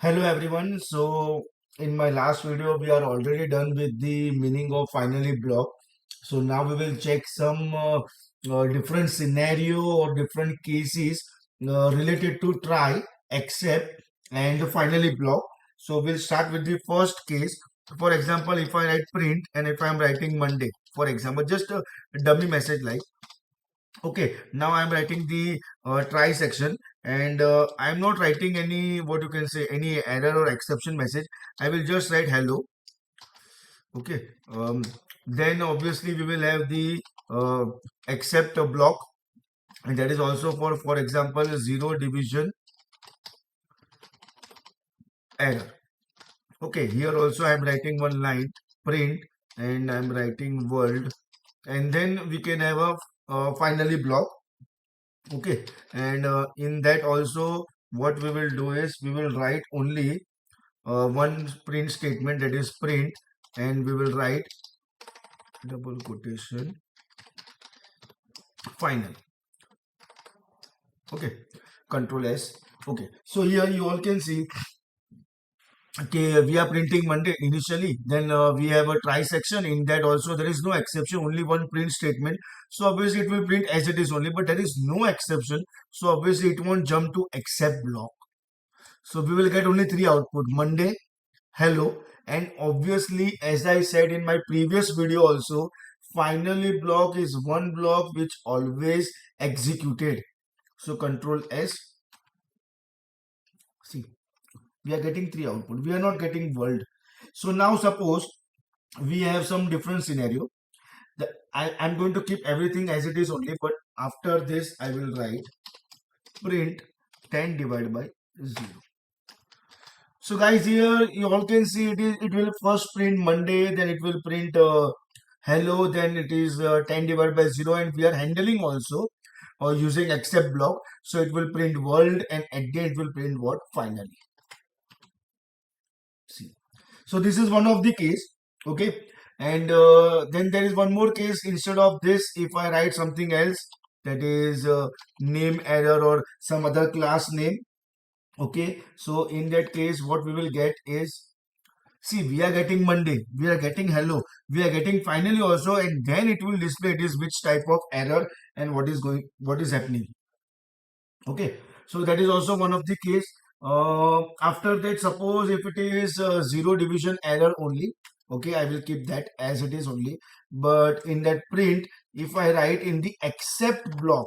Hello everyone. So in my last video, we are already done with the meaning of finally block. So now we will check some different scenario or different cases related to try, accept, and finally block. So we'll start with the first case. For example, if I write print and if I'm writing Monday, for example, just a dummy message like okay, now I'm writing the try section and I'm not writing any what you can say any error or exception message. I will just write hello. Okay. Then obviously we will have the uh, accept a block, and that is also for example zero division error. Okay, here also I'm writing one line print and I'm writing world, and then we can have a finally block. Okay, and in that also what we will do is we will write only one print statement, that is print, and we will write double quotation final. Okay, control S. Okay, so here you all can see okay, we are printing Monday initially, then we have a try section. In that also there is no exception, only one print statement. So obviously it will print as it is only, but there is no exception, so obviously it won't jump to accept block. So we will get only three output: Monday, hello, and obviously, as I said in my previous video also, finally block is one block which always executed. So control S. See, we are getting three output. We are not getting world. So now suppose we have some different scenario. I'm going to keep everything as it is only, but after this I will write print 10 divided by 0. So guys, here you all can see it will first print Monday, then it will print hello, then it is 10 divided by 0, and we are handling also using accept block. So it will print world, and at the end it will print what? Finally. See. So this is one of the case. Okay. And then there is one more case. Instead of this, if I write something else, that is name error or some other class name. Okay, so in that case what we will get is, see, we are getting Monday, we are getting hello, we are getting finally also, and then it will display it is which type of error and what is happening. Okay, so that is also one of the case. After that, suppose if it is zero division error only, okay, I will keep that as it is only. But in that print, if I write in the accept block,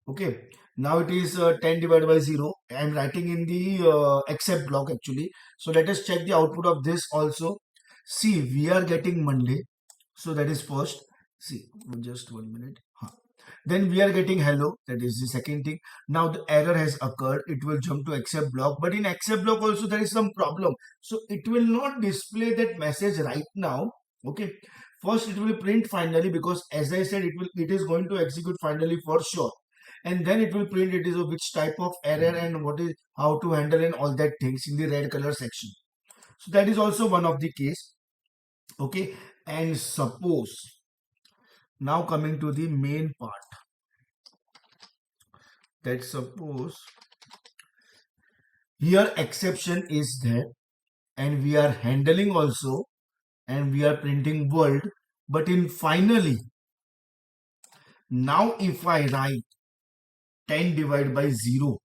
okay, now it is 10 divided by 0. I am writing in the accept block actually. So let us check the output of this also. See, we are getting Monday. So that is first. See, just 1 minute. Huh. Then we are getting hello. That is the second thing. Now the error has occurred. It will jump to accept block. But in accept block also there is some problem. So it will not display that message right now. Okay. First it will print finally, because as I said, it is going to execute finally for sure, and then it will print it is of which type of error and what is how to handle and all that things in the red color section. So that is also one of the case. Okay, and suppose now coming to the main part, that suppose here exception is there and we are handling also and we are printing world, but in finally, now if I write 10 divided by 0,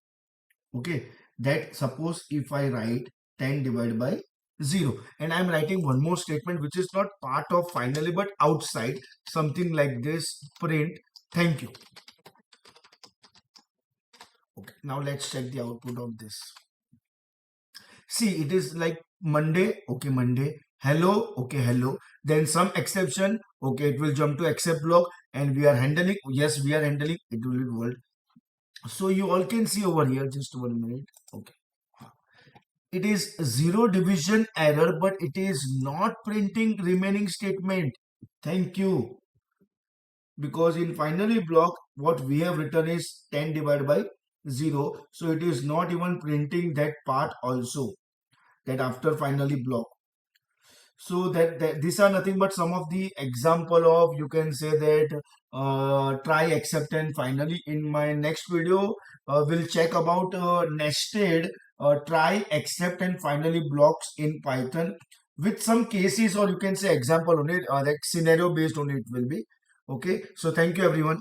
okay, that suppose if I write 10 divided by 0, and I'm writing one more statement which is not part of finally but outside, something like this, print thank you. Okay, now let's check the output of this. See, it is like Monday, okay, Monday, hello, okay, hello, then some exception, okay, it will jump to accept block, and we are handling, yes, we are handling, it will be world. So you all can see over here, just 1 minute. Okay, it is zero division error, but it is not printing remaining statement. Thank you. Because in finally block, what we have written is 10 divided by 0. So it is not even printing that part also, that after finally block. So that these are nothing but some of the example of, you can say that try, accept, and finally. In my next video we'll check about nested try, accept, and finally blocks in Python with some cases, or you can say example on it, like scenario based on it will be. Okay, so thank you everyone.